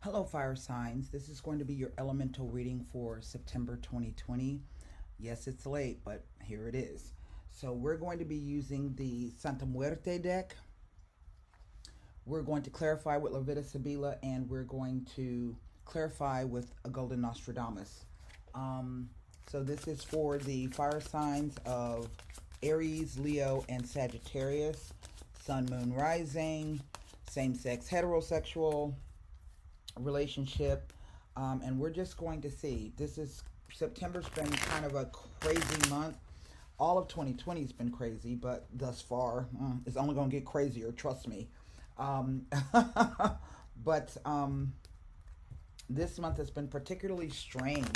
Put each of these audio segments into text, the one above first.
Hello, fire signs. This is going to be your elemental reading for September 2020. Yes, it's late, but here it is. So, we're going to be using the Santa Muerte deck. We're going to clarify with Levita Sibila, and we're going to clarify with a Golden Nostradamus. So, this is for the fire signs of Aries, Leo, and Sagittarius, Sun, Moon, Rising, same sex, heterosexual relationship, and we're just going to see. This is September's been kind of a crazy month. All of 2020 has been crazy, but thus far, it's only going to get crazier. Trust me. Um, but this month has been particularly strange.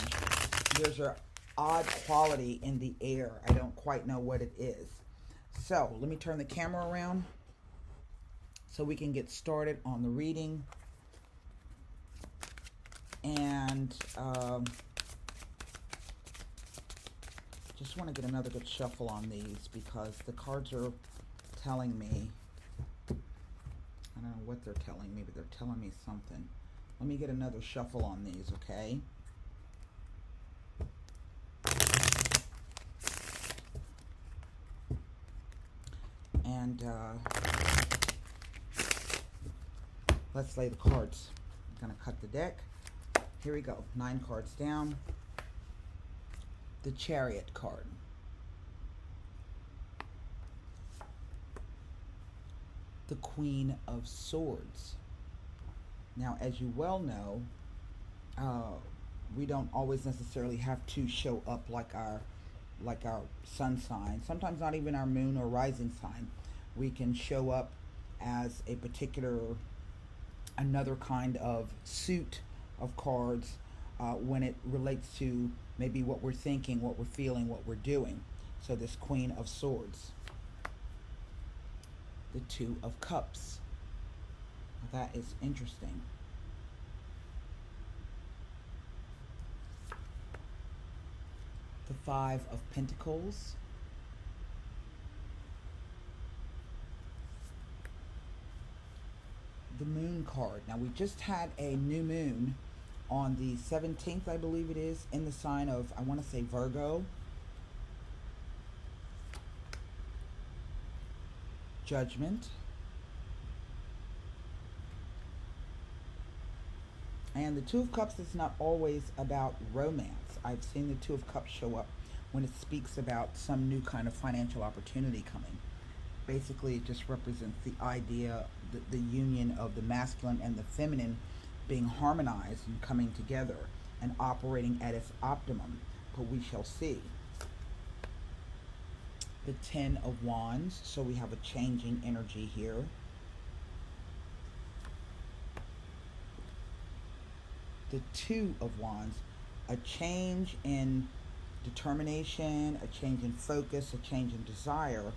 There's an odd quality in the air. I don't quite know what it is. So let me turn the camera around so we can get started on the reading. And just want to get another good shuffle on these because the cards are telling me, I don't know what they're telling me, but they're telling me something. Let me get another shuffle on these, okay? And let's lay the cards. I'm going to cut the deck. Here we go. 9 cards down. The Chariot card. The Queen of Swords. Now, as you well know, we don't always necessarily have to show up like our sun sign. Sometimes not even our moon or rising sign. We can show up as a particular, another kind of suit of cards when it relates to maybe what we're thinking, what we're feeling, what we're doing. So this Queen of Swords. The Two of Cups. That is interesting. The Five of Pentacles. The Moon card. Now, we just had a new moon on the 17th, I believe it is, in the sign of, I want to say, Virgo. Judgment. And the Two of Cups is not always about romance. I've seen the Two of Cups show up when it speaks about some new kind of financial opportunity coming. Basically, it just represents the idea, the union of the masculine and the feminine being harmonized and coming together and operating at its optimum. But we shall see. The Ten of Wands. So we have a changing energy here. The Two of Wands. A change in determination, a change in focus, a change in desire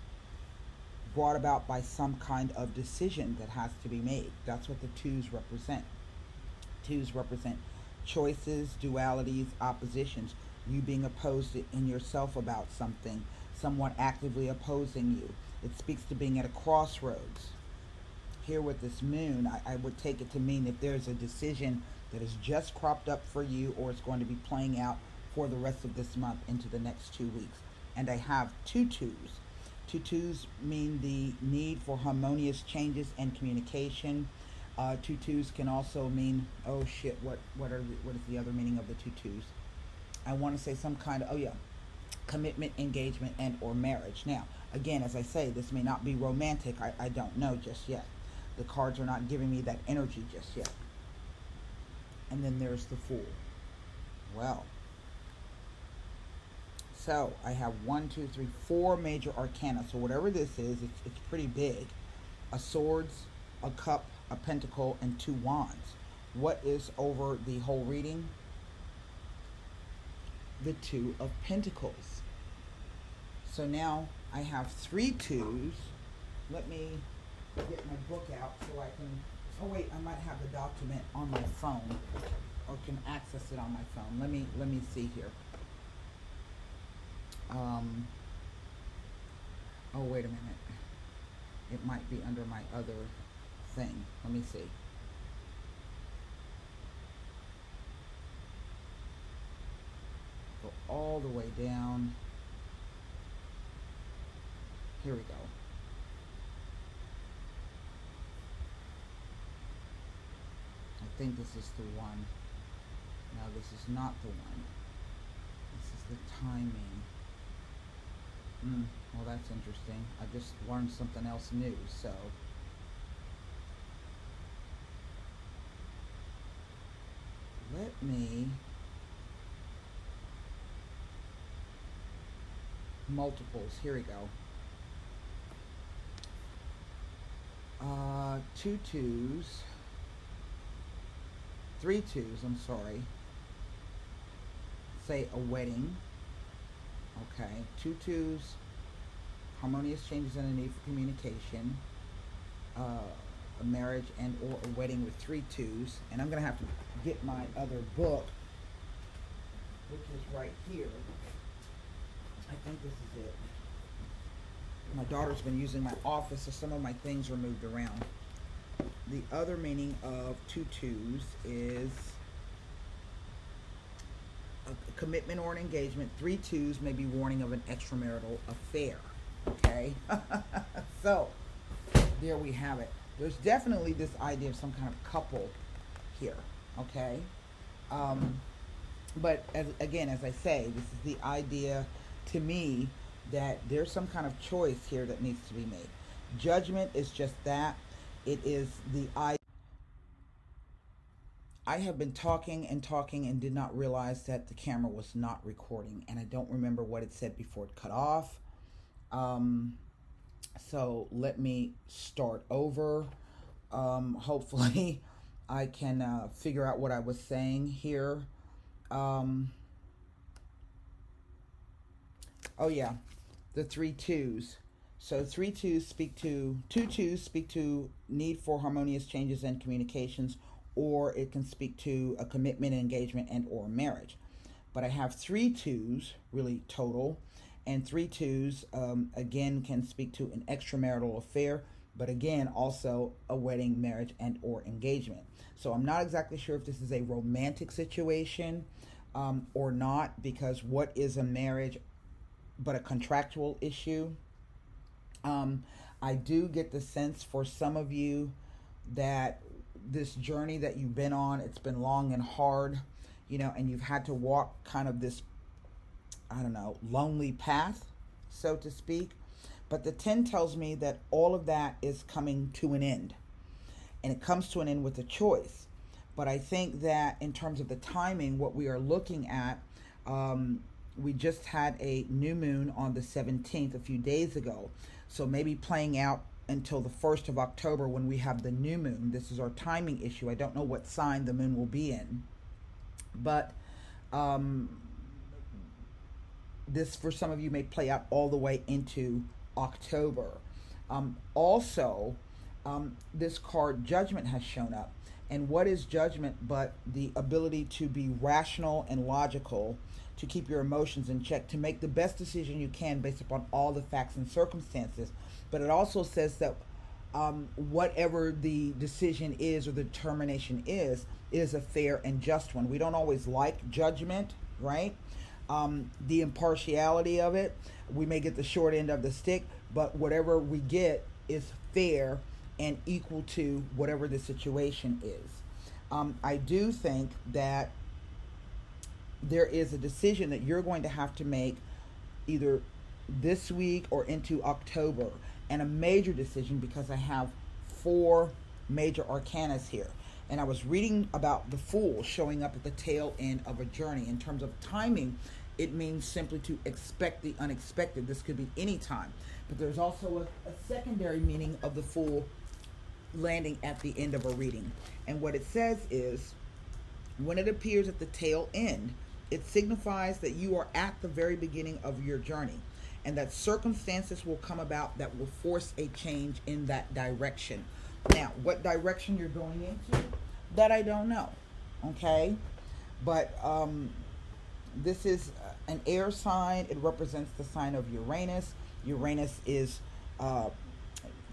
brought about by some kind of decision that has to be made. That's what the twos represent. Twos represent choices, dualities, oppositions. You being opposed in yourself about something, someone actively opposing you. It speaks to being at a crossroads. Here with this moon, I would take it to mean that there's a decision that has just cropped up for you, or it's going to be playing out for the rest of this month into the next 2 weeks. And I have two twos. Two twos mean the need for harmonious changes and communication. Two twos can also mean, oh shit, what is the other meaning of the two twos? I want to say some kind of, commitment, engagement, and or marriage. Now, again, as I say, this may not be romantic. I don't know just yet. The cards are not giving me that energy just yet. And then there's the Fool. Well, so I have 4 major arcana. So whatever this is, it's pretty big. A swords, a cup, a pentacle, and 2 wands. What is over the whole reading? The Two of Pentacles. So now I have 3 twos. Let me get my book out so I can, oh wait, I might have the document on my phone or can access it on my phone. Let me see here. Oh, wait a minute. It might be under my other thing. Let me see. all the way down. Here we go. I think this is the one. No, this is not the one. This is the timing. Well, that's interesting. I just learned something else new, so. Let me multiples. Here we go. Two twos, three twos, I'm sorry. Say a wedding. Okay. Two twos, harmonious changes and a need for communication. A marriage and or a wedding with three twos. And I'm going to have to get my other book, which is right here. I think this is it. My daughter's been using my office, so some of my things are moved around. The other meaning of two twos is a commitment or an engagement. Three twos may be warning of an extramarital affair. Okay? So, there we have it. There's definitely this idea of some kind of couple here. Okay? But as I say, this is the idea to me that there's some kind of choice here that needs to be made. Judgment is just that. It is the idea. I have been talking and did not realize that the camera was not recording, and I don't remember what it said before it cut off. So let me start over. Hopefully I can figure out what I was saying here. Oh yeah, the three twos. So two twos speak to need for harmonious changes and communications, or it can speak to a commitment, engagement, and or marriage. But I have three twos, really total, and three twos again can speak to an extramarital affair, but again also a wedding, marriage, and or engagement. So I'm not exactly sure if this is a romantic situation or not, because what is a marriage but a contractual issue? I do get the sense for some of you that this journey that you've been on, it's been long and hard, and you've had to walk kind of this, lonely path, so to speak. But the 10 tells me that all of that is coming to an end. And it comes to an end with a choice. But I think that in terms of the timing, what we are looking at, we just had a new moon on the 17th a few days ago. So maybe playing out until the 1st of October when we have the new moon. This is our timing issue. I don't know what sign the moon will be in. But this, for some of you, may play out all the way into October. Also, this card, Judgment, has shown up. And what is judgment but the ability to be rational and logical, to keep your emotions in check, to make the best decision you can based upon all the facts and circumstances. But it also says that whatever the decision is or the determination is a fair and just one. We don't always like judgment, right? The impartiality of it, we may get the short end of the stick, but whatever we get is fair and equal to whatever the situation is. I do think that there is a decision that you're going to have to make either this week or into October, and a major decision, because I have 4 major arcanas here. And I was reading about the Fool showing up at the tail end of a journey. In terms of timing, it means simply to expect the unexpected. This could be any time. But there's also a secondary meaning of the Fool landing at the end of a reading. And what it says is, when it appears at the tail end, it signifies that you are at the very beginning of your journey, and that circumstances will come about that will force a change in that direction. Now, what direction you're going into, that I don't know, okay? But this is an air sign. It represents the sign of Uranus. Uranus is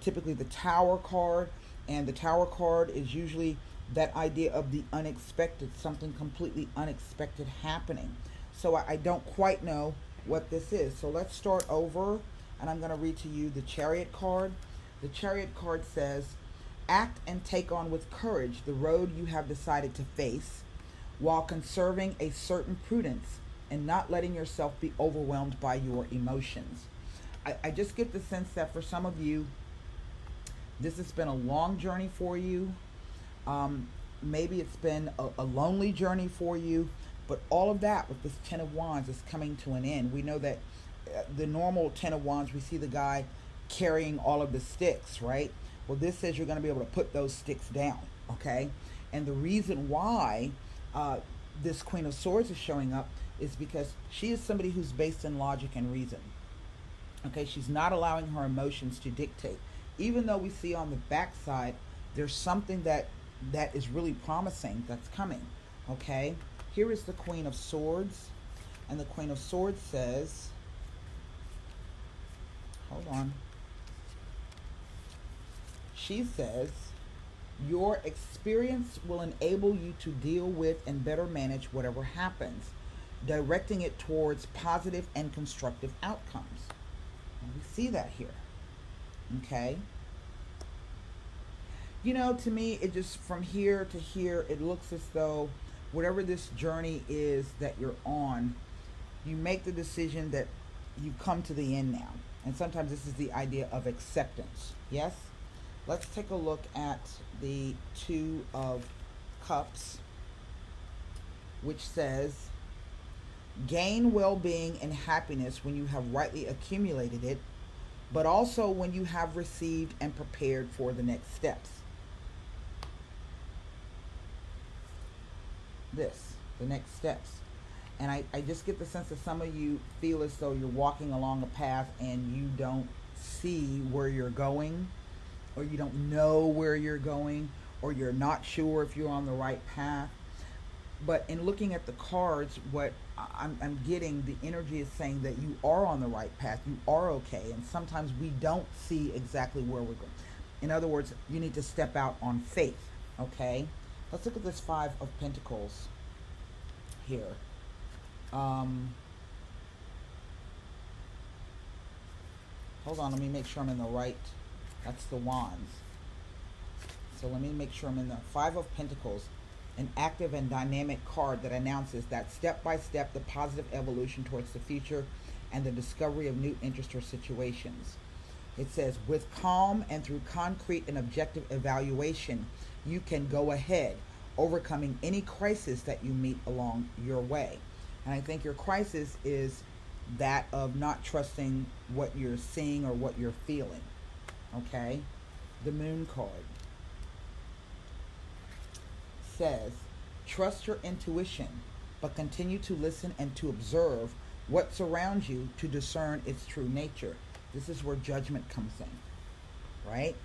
typically the Tower card, and the Tower card is usually that idea of the unexpected, something completely unexpected happening. So I don't quite know what this is. So let's start over, and I'm going to read to you the Chariot card. The Chariot card says, act and take on with courage the road you have decided to face, while conserving a certain prudence and not letting yourself be overwhelmed by your emotions. I just get the sense that for some of you, this has been a long journey for you. Maybe it's been a lonely journey for you, but all of that with this Ten of Wands is coming to an end. We know that the normal Ten of Wands, we see the guy carrying all of the sticks, right? Well, this says you're going to be able to put those sticks down, okay? And the reason why this Queen of Swords is showing up is because she is somebody who's based in logic and reason. Okay, she's not allowing her emotions to dictate. Even though we see on the backside, there's something that is really promising that's coming. Okay, here is the Queen of Swords, and the Queen of Swords says, hold on. She says, your experience will enable you to deal with and better manage whatever happens, directing it towards positive and constructive outcomes. And we see that here. Okay. You know, to me, it just, from here to here, it looks as though whatever this journey is that you're on, you make the decision that you've come to the end now. And sometimes this is the idea of acceptance. Yes? Let's take a look at the Two of Cups, which says, gain well-being and happiness when you have rightly accumulated it, but also when you have received and prepared for the next steps. The next steps. And I just get the sense that some of you feel as though you're walking along a path and you don't see where you're going, or you don't know where you're going, or you're not sure if you're on the right path. But in looking at the cards, what I'm getting, the energy is saying that you are on the right path. You are okay. And sometimes we don't see exactly where we're going. In other words, you need to step out on faith. Okay? Let's look at this Five of Pentacles here. Hold on, let me make sure I'm in the right. That's the Wands. So let me make sure I'm in the Five of Pentacles, an active and dynamic card that announces that step by step the positive evolution towards the future and the discovery of new interests or situations. It says, with calm and through concrete and objective evaluation, you can go ahead, overcoming any crisis that you meet along your way. And I think your crisis is that of not trusting what you're seeing or what you're feeling. Okay? The Moon card says, trust your intuition, but continue to listen and to observe what surrounds you to discern its true nature. This is where judgment comes in, right?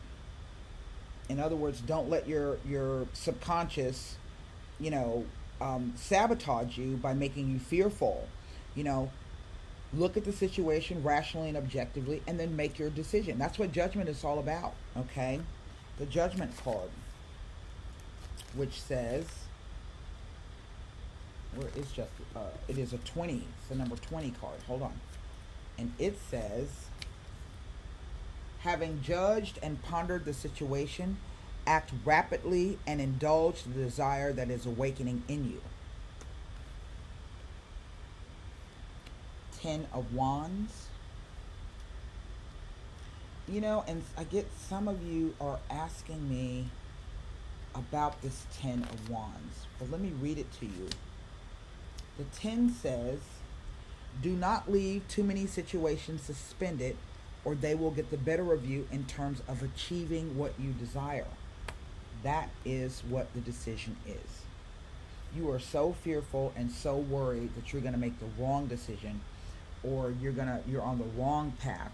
In other words, don't let your subconscious, sabotage you by making you fearful. Look at the situation rationally and objectively, and then make your decision. That's what judgment is all about, okay? The Judgment card, which says, where is just, it is a 20, it's the number 20 card, hold on. And it says, having judged and pondered the situation, act rapidly and indulge the desire that is awakening in you. Ten of Wands. And I get some of you are asking me about this Ten of Wands. But let me read it to you. The 10 says, do not leave too many situations suspended, or they will get the better of you in terms of achieving what you desire. That is what the decision is. You are so fearful and so worried that you're going to make the wrong decision, or you're on the wrong path,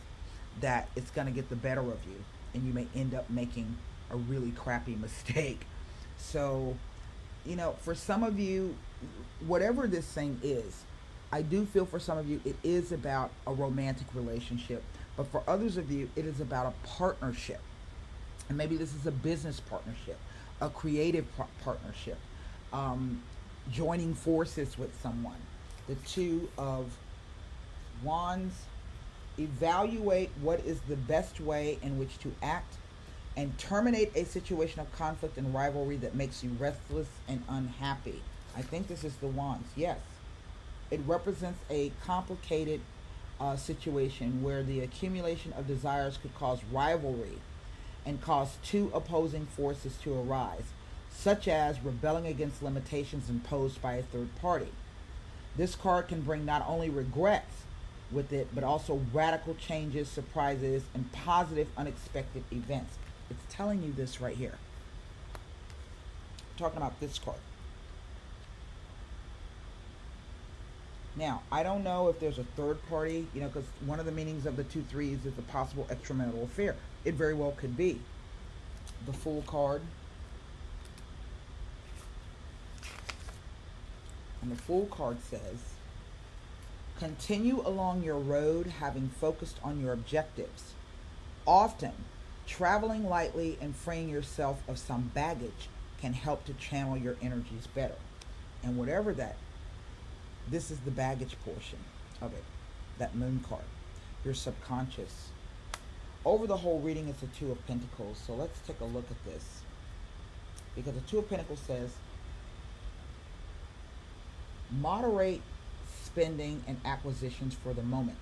that it's going to get the better of you, and you may end up making a really crappy mistake. So, for some of you, whatever this thing is, I do feel for some of you it is about a romantic relationship, but for others of you it is about a partnership. And maybe this is a business partnership, a creative partnership, joining forces with someone. The Two of Wands. Evaluate what is the best way in which to act and terminate a situation of conflict and rivalry that makes you restless and unhappy. I think this is the Wands. Yes. It represents a complicated situation where the accumulation of desires could cause rivalry and cause two opposing forces to arise, such as rebelling against limitations imposed by a third party. This card can bring not only regrets with it, but also radical changes, surprises, and positive, unexpected events. It's telling you this right here. I'm talking about this card. Now, I don't know if there's a third party, because one of the meanings of the 2-3s is a possible extramarital affair. It very well could be. The Fool card. And the Fool card says, continue along your road having focused on your objectives. Often, traveling lightly and freeing yourself of some baggage can help to channel your energies better. And whatever that, this is the baggage portion of it, that Moon card, your subconscious. Over the whole reading, it's a Two of Pentacles. So let's take a look at this. Because the Two of Pentacles says, moderate spending and acquisitions for the moment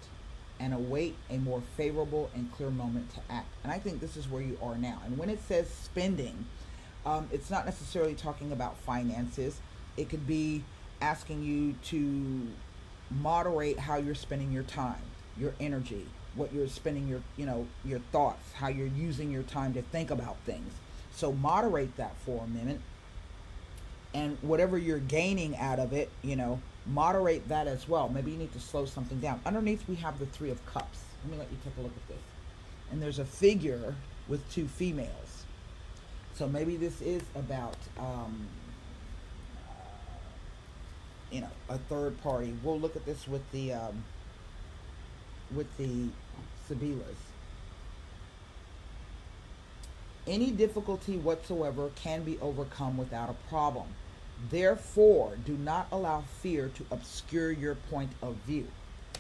and await a more favorable and clear moment to act. And I think this is where you are now. And when it says spending, it's not necessarily talking about finances. It could be asking you to moderate how you're spending your time, your energy, what you're spending your thoughts, how you're using your time to think about things. So moderate that for a minute. And whatever you're gaining out of it, moderate that as well. Maybe you need to slow something down. Underneath, we have the Three of Cups. Let me let you take a look at this. And there's a figure with two females. So maybe this is about, a third party. We'll look at this with the Sibyllus. Any difficulty whatsoever can be overcome without a problem. Therefore, do not allow fear to obscure your point of view.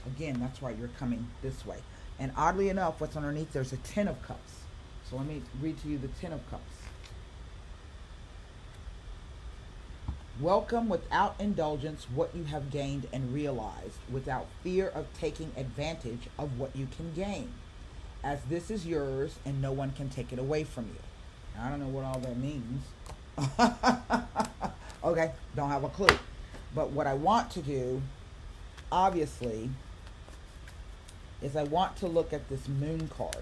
Again, that's why you're coming this way. And oddly enough, what's underneath, there's a Ten of Cups. So let me read to you the Ten of Cups. Welcome without indulgence what you have gained and realized, without fear of taking advantage of what you can gain, as this is yours and no one can take it away from you. Now, I don't know what all that means. Okay, don't have a clue. But what I want to do, obviously, is I want to look at this Moon card.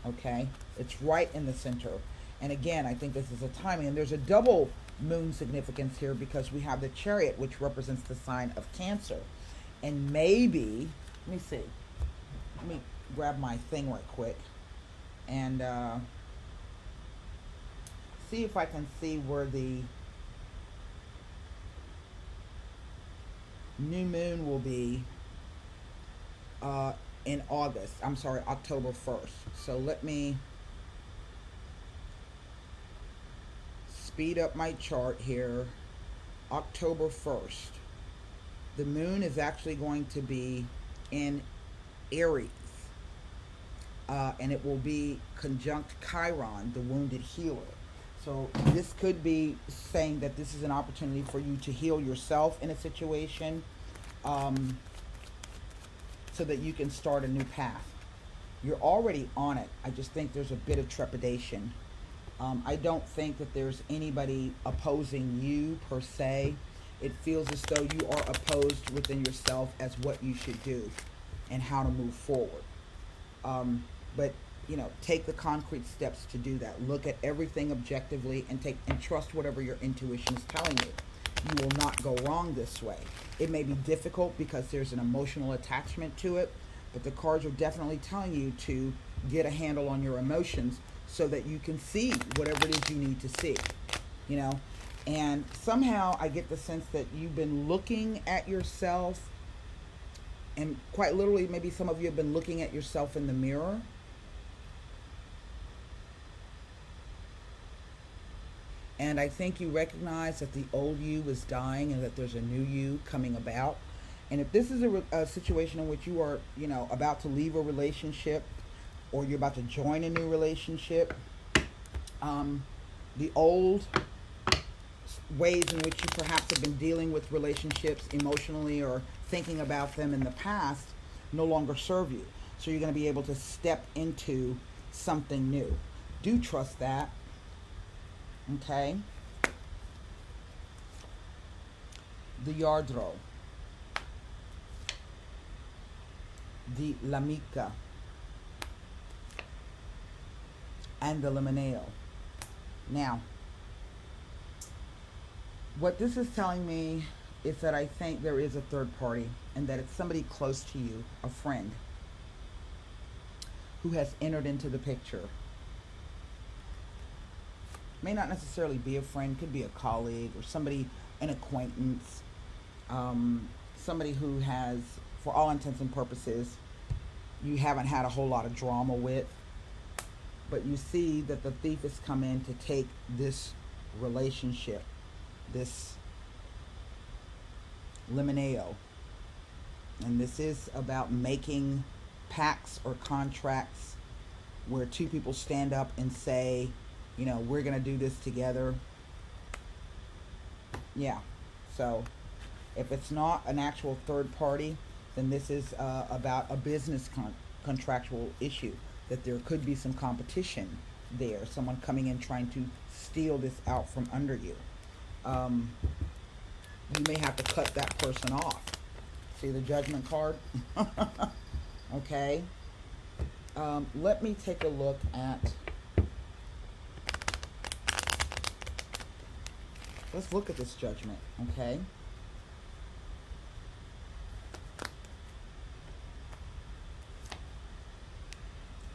Okay? It's right in the center. And again, I think this is a timing. And there's a double Moon significance here because we have the Chariot, which represents the sign of Cancer. And maybe, let me see. Let me grab my thing right quick. And see if I can see where the new moon will be in August. I'm sorry, October 1st. So let me speed up my chart here. October 1st. The moon is actually going to be in Aries. And it will be conjunct Chiron, the wounded healer. So this could be saying that this is an opportunity for you to heal yourself in a situation, so that you can start a new path. You're already on it. I just think there's a bit of trepidation. I don't think that there's anybody opposing you per se. It feels as though you are opposed within yourself as what you should do and how to move forward. But take the concrete steps to do that. Look at everything objectively and trust whatever your intuition is telling you. You will not go wrong this way. It may be difficult because there's an emotional attachment to it, but the cards are definitely telling you to get a handle on your emotions so that you can see whatever it is you need to see. And somehow I get the sense that you've been looking at yourself, and quite literally maybe some of you have been looking at yourself in the mirror. And I think you recognize that the old you is dying and that there's a new you coming about. And if this is a situation in which you are, about to leave a relationship, or you're about to join a new relationship, the old ways in which you perhaps have been dealing with relationships emotionally or thinking about them in the past no longer serve you. So you're going to be able to step into something new. Do trust that. Okay? The Yardro. The L'Amica. And the Limoneo. Now, what this is telling me is that I think there is a third party, and that it's somebody close to you, a friend, who has entered into the picture. May not necessarily be a friend, could be a colleague or somebody, an acquaintance, somebody who has, for all intents and purposes, you haven't had a whole lot of drama with, but you see that the thief has come in to take this relationship, this Limoneo. And this is about making pacts or contracts where two people stand up and say, we're going to do this together. Yeah. So if it's not an actual third party, then this is about a business contractual issue, that there could be some competition there, someone coming in trying to steal this out from under you. You may have to cut that person off. See the Judgment card? Okay. Let me take a look at... Let's look at this Judgment, okay?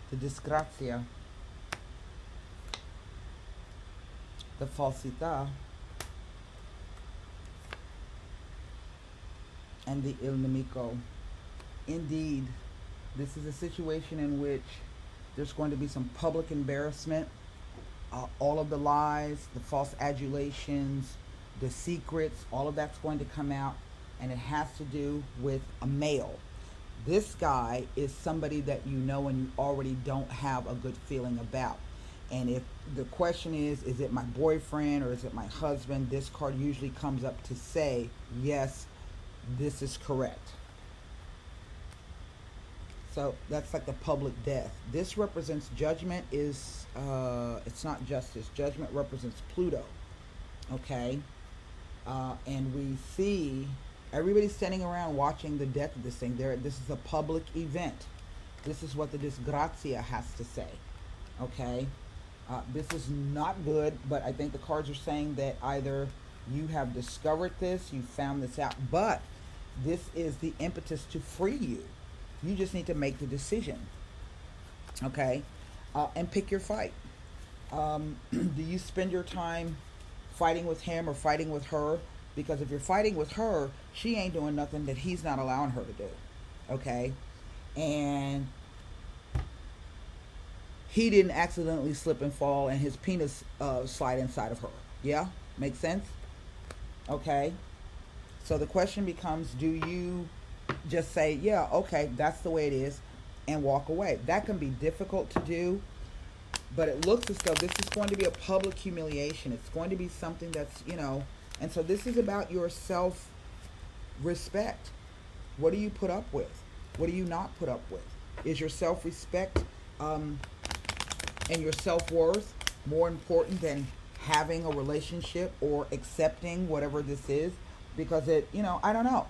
The Disgrazia. The Falsità. And the Il Nemico. Indeed, this is a situation in which there's going to be some public embarrassment. All of the lies, the false adulations, the secrets, all of that's going to come out, and it has to do with a male. This guy is somebody that you know and you already don't have a good feeling about. And if the question is it my boyfriend or is it my husband, this card usually comes up to say, yes, this is correct. So that's like the public death. This represents Judgment is, it's not justice. Judgment represents Pluto. Okay? And we see everybody standing around watching the death of this thing. This is a public event. This is what the Disgrazia has to say. Okay? This is not good, but I think the cards are saying that either you have discovered this, you found this out, but this is the impetus to free you. You just need to make the decision. Okay? And pick your fight. Do you spend your time fighting with him or fighting with her? Because if you're fighting with her, she ain't doing nothing that he's not allowing her to do. Okay? And he didn't accidentally slip and fall and his penis slide inside of her. Yeah? Make sense? Okay? So the question becomes, do you just say, yeah, okay, that's the way it is, and walk away? That can be difficult to do, but it looks as though this is going to be a public humiliation. It's going to be something that's, and so this is about your self-respect. What do you put up with? What do you not put up with? Is your self-respect and your self-worth more important than having a relationship or accepting whatever this is? Because I don't know.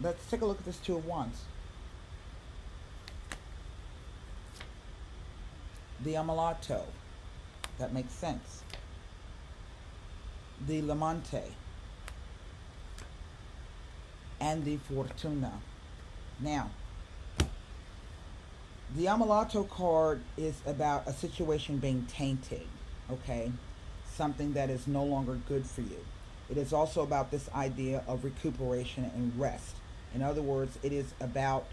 Let's take a look at this Two of Wands. The Ammalato. That makes sense. The L'Amante. And the Fortuna. Now, the Ammalato card is about a situation being tainted. Okay? Something that is no longer good for you. It is also about this idea of recuperation and rest. In other words, it is about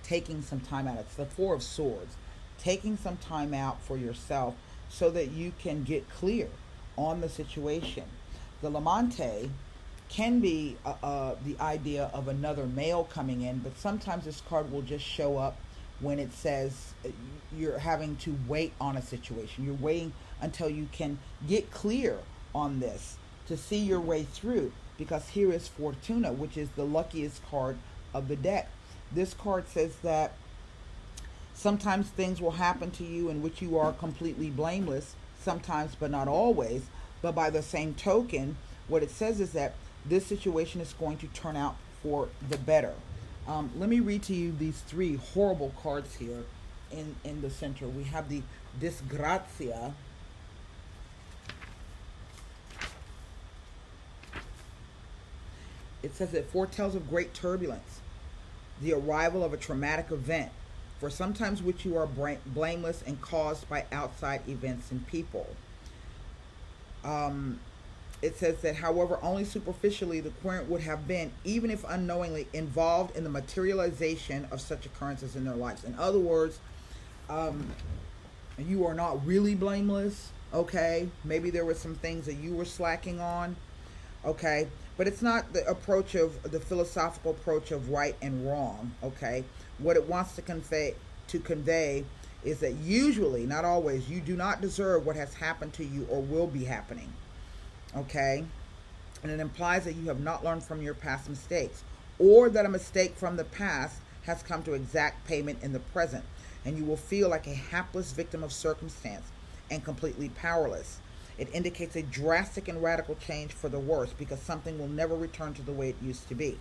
taking some time out. It's the Four of Swords. Taking some time out for yourself so that you can get clear on the situation. The L'Amante can be the idea of another male coming in, but sometimes this card will just show up when it says you're having to wait on a situation. You're waiting until you can get clear on this to see your way through, because here is Fortuna, which is the luckiest card of the deck. This card says that sometimes things will happen to you in which you are completely blameless, sometimes but not always. But by the same token, what it says is that this situation is going to turn out for the better. Let me read to you these three horrible cards here in the center. We have the Disgrazia. It says it foretells of great turbulence, the arrival of a traumatic event, for sometimes which you are blameless and caused by outside events and people. It says that, however, only superficially the querent would have been, even if unknowingly, involved in the materialization of such occurrences in their lives. In other words, you are not really blameless, okay? Maybe there were some things that you were slacking on, okay? But it's not the approach of the philosophical approach of right and wrong, okay? What it wants to convey is that usually, not always, you do not deserve what has happened to you or will be happening, okay? And it implies that you have not learned from your past mistakes, or that a mistake from the past has come to exact payment in the present, and you will feel like a hapless victim of circumstance and completely powerless. It indicates a drastic and radical change for the worse, because something will never return to the way it used to be.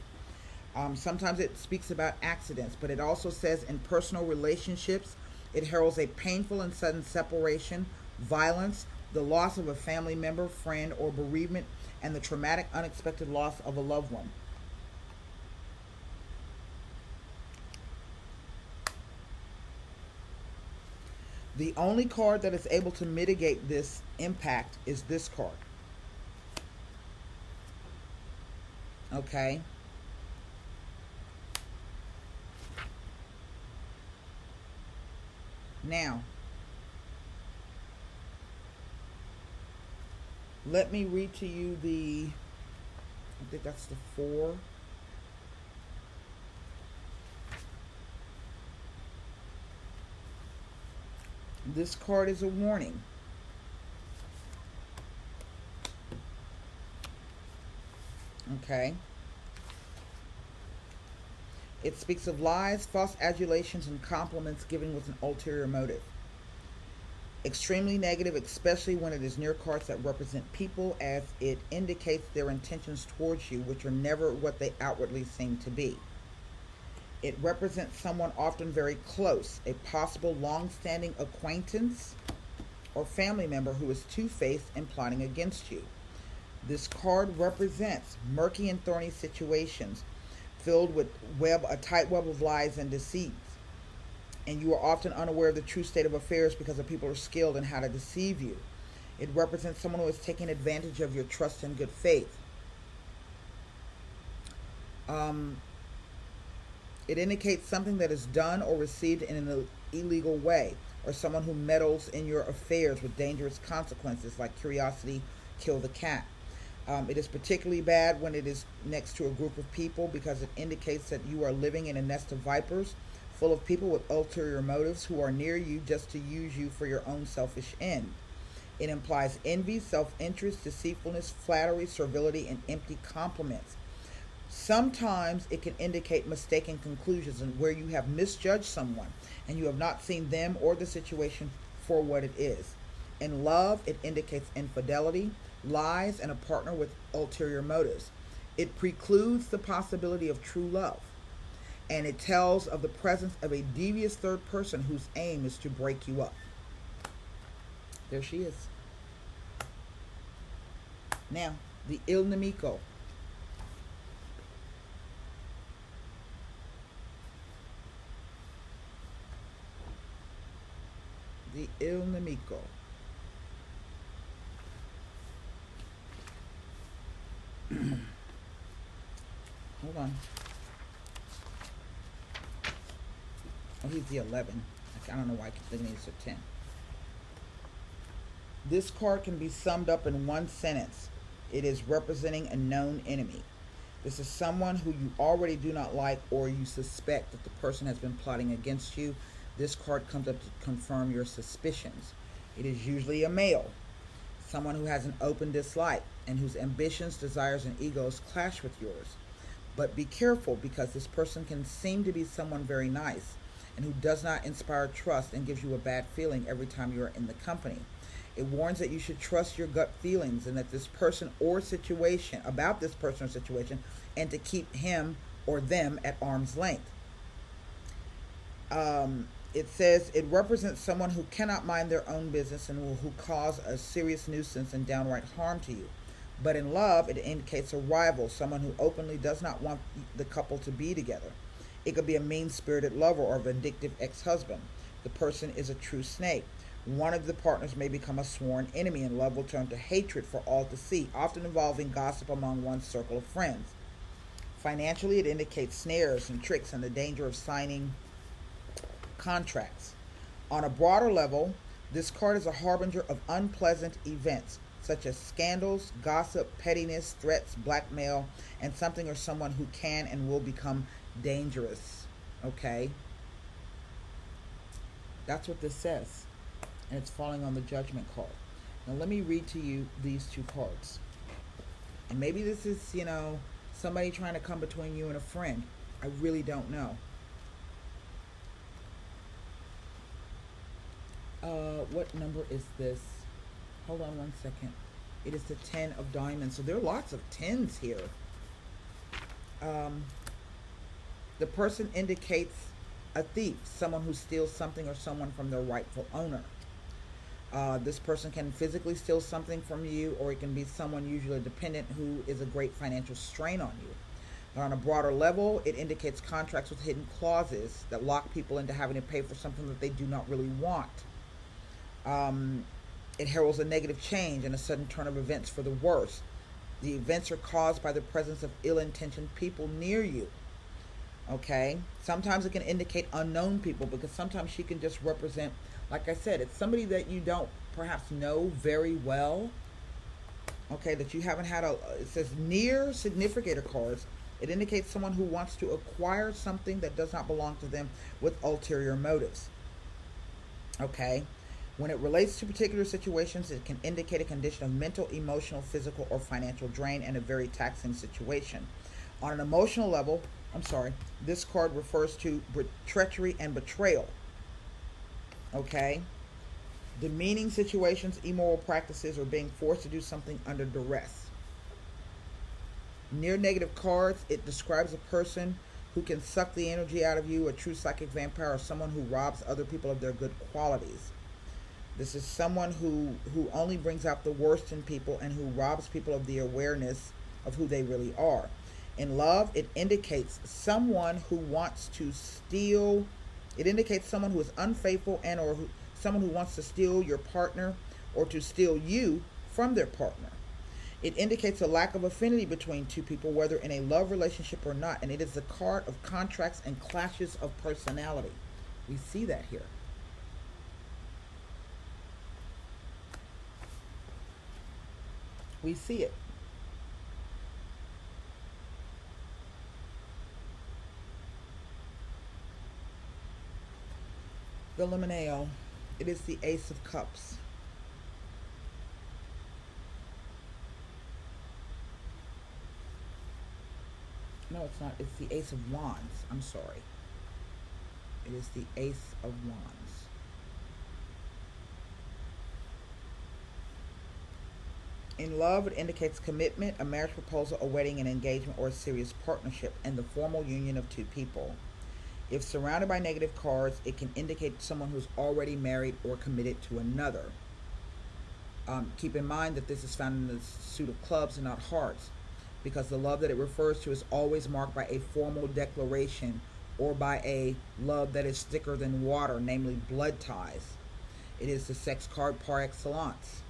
Sometimes it speaks about accidents, but it also says in personal relationships, it heralds a painful and sudden separation, violence, the loss of a family member, friend, or bereavement, and the traumatic, unexpected loss of a loved one. The only card that is able to mitigate this impact is this card. Okay? Now, let me read to you I think that's the 4. This card is a warning. Okay? It speaks of lies, false adulations, and compliments given with an ulterior motive. Extremely negative, especially when it is near cards that represent people, as it indicates their intentions towards you, which are never what they outwardly seem to be. It represents someone often very close, a possible long-standing acquaintance or family member who is two-faced and plotting against you. This card represents murky and thorny situations filled with a tight web of lies and deceits. And you are often unaware of the true state of affairs because the people are skilled in how to deceive you. It represents someone who is taking advantage of your trust and good faith. It indicates something that is done or received in an illegal way, or someone who meddles in your affairs with dangerous consequences, like curiosity, kill the cat. It is particularly bad when it is next to a group of people, because it indicates that you are living in a nest of vipers, full of people with ulterior motives who are near you just to use you for your own selfish end. It implies envy, self-interest, deceitfulness, flattery, servility, and empty compliments. Sometimes it can indicate mistaken conclusions and where you have misjudged someone and you have not seen them or the situation for what it is. In love, it indicates infidelity, lies, and a partner with ulterior motives. It precludes the possibility of true love. And it tells of the presence of a devious third person whose aim is to break you up. There she is. Now, the Il Nemico. The Il Nemico. Hold on. Oh, he's the 11. I don't know why I keep thinking he's a 10. This card can be summed up in one sentence. It is representing a known enemy. This is someone who you already do not like, or you suspect that the person has been plotting against you. This card comes up to confirm your suspicions. It is usually a male, someone who has an open dislike and whose ambitions, desires, and egos clash with yours. But be careful, because this person can seem to be someone very nice and who does not inspire trust and gives you a bad feeling every time you are in the company. It warns that you should trust your gut feelings and that this person or situation, about this person or situation, and to keep him or them at arm's length. It says it represents someone who cannot mind their own business and who cause a serious nuisance and downright harm to you. But in love, it indicates a rival, someone who openly does not want the couple to be together. It could be a mean-spirited lover or a vindictive ex-husband. The person is a true snake. One of the partners may become a sworn enemy, and love will turn to hatred for all to see, often involving gossip among one's circle of friends. Financially, it indicates snares and tricks and the danger of signing contracts. On a broader level, this card is a harbinger of unpleasant events, such as scandals, gossip, pettiness, threats, blackmail, and something or someone who can and will become dangerous. Okay? That's what this says. And it's falling on the Judgment card. Now let me read to you these two cards. And maybe this is, somebody trying to come between you and a friend. I really don't know. What number is this? Hold on one second. It is the 10 of diamonds. So there are lots of 10s here. The person indicates a thief, someone who steals something or someone from their rightful owner. This person can physically steal something from you, or it can be someone, usually dependent, who is a great financial strain on you. But on a broader level, it indicates contracts with hidden clauses that lock people into having to pay for something that they do not really want. It heralds a negative change and a sudden turn of events for the worse. The events are caused by the presence of ill-intentioned people near you. Okay? Sometimes it can indicate unknown people, because sometimes she can just represent, like I said, it's somebody that you don't perhaps know very well. Okay, that you haven't had it says near significator cards. It indicates someone who wants to acquire something that does not belong to them with ulterior motives. Okay? When it relates to particular situations, it can indicate a condition of mental, emotional, physical, or financial drain and a very taxing situation. On an emotional level, this card refers to treachery and betrayal. Okay? Demeaning situations, immoral practices, or being forced to do something under duress. Near negative cards, it describes a person who can suck the energy out of you, a true psychic vampire, or someone who robs other people of their good qualities. This is someone who only brings out the worst in people and who robs people of the awareness of who they really are. In love, it indicates someone who wants to steal. It indicates someone who is unfaithful or someone who wants to steal your partner or to steal you from their partner. It indicates a lack of affinity between two people, whether in a love relationship or not. And it is the card of contracts and clashes of personality. We see that here. We see it. The Limonale. It is the Ace of Cups. No, it's not. It's the Ace of Wands. I'm sorry. It is the Ace of Wands. In love, it indicates commitment, a marriage proposal, a wedding, an engagement, or a serious partnership, and the formal union of two people. If surrounded by negative cards, it can indicate someone who's already married or committed to another. Keep in mind that this is found in the suit of clubs and not hearts, because the love that it refers to is always marked by a formal declaration or by a love that is thicker than water, namely blood ties. It is the sex card par excellence.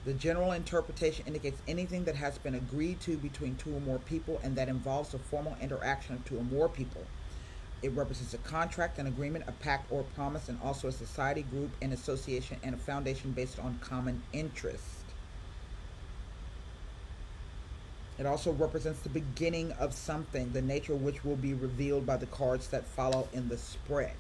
The general interpretation indicates anything that has been agreed to between two or more people and that involves a formal interaction of two or more people. It represents a contract, an agreement, a pact, or a promise, and also a society, group, an association, and a foundation based on common interest. It also represents the beginning of something, the nature of which will be revealed by the cards that follow in the spread.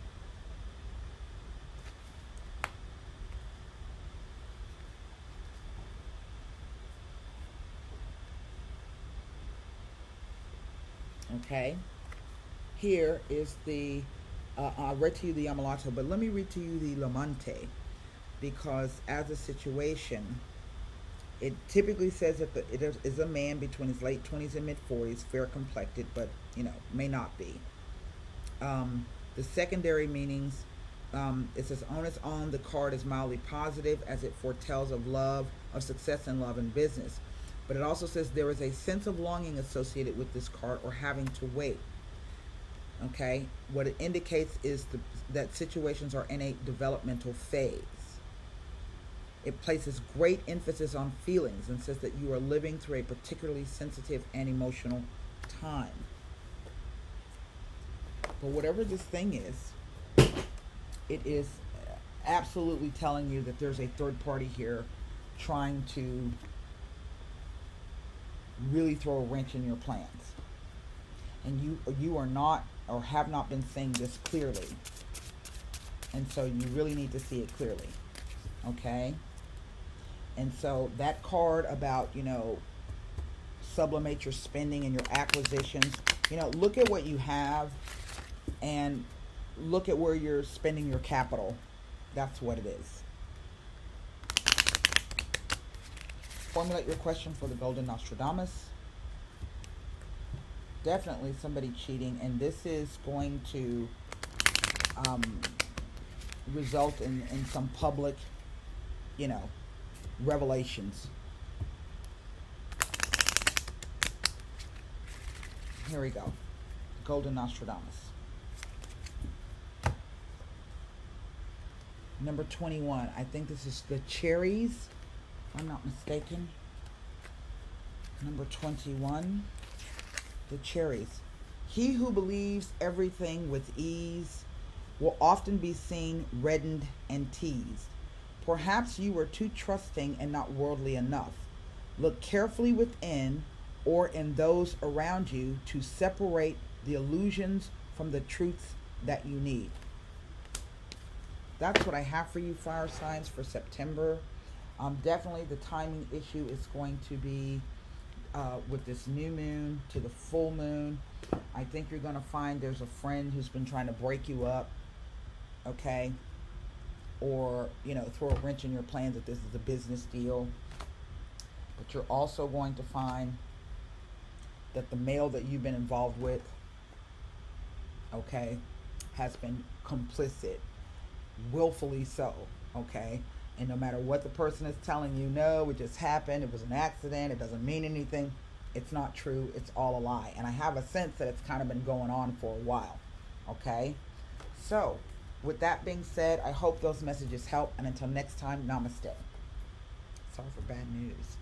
Okay? Here is the, I read to you the Yamalato, but let me read to you the Lamante, because as a situation, it typically says that it is a man between his late 20s and mid 40s, fair complected, but may not be. The secondary meanings, it says onus on the card is mildly positive as it foretells of love, of success in love and business. But it also says there is a sense of longing associated with this card, or having to wait. Okay, what it indicates is that situations are in a developmental phase. It places great emphasis on feelings and says that you are living through a particularly sensitive and emotional time. But whatever this thing is, it is absolutely telling you that there's a third party here trying to really throw a wrench in your plans. And you are not, or have not been seeing this clearly. And so you really need to see it clearly. Okay? And so that card about, sublimate your spending and your acquisitions, look at what you have and look at where you're spending your capital. That's what it is. Formulate your question for the Golden Nostradamus. Definitely somebody cheating, and this is going to result in some public, revelations. Here we go. Golden Nostradamus. Number 21. I think this is the cherries, if I'm not mistaken. Number 21. The cherries. He who believes everything with ease will often be seen reddened and teased. Perhaps you are too trusting and not worldly enough. Look carefully within or in those around you to separate the illusions from the truths that you need. That's what I have for you, fire signs, for September. Definitely the timing issue is going to be with this new moon to the full moon. I think you're going to find there's a friend who's been trying to break you up, okay? Or, throw a wrench in your plans if this is a business deal. But you're also going to find that the male that you've been involved with, okay, has been complicit, willfully so, okay? And no matter what the person is telling you, no, it just happened, it was an accident, it doesn't mean anything, it's not true, it's all a lie. And I have a sense that it's kind of been going on for a while, okay? So, with that being said, I hope those messages help. And until next time, namaste. Sorry for bad news.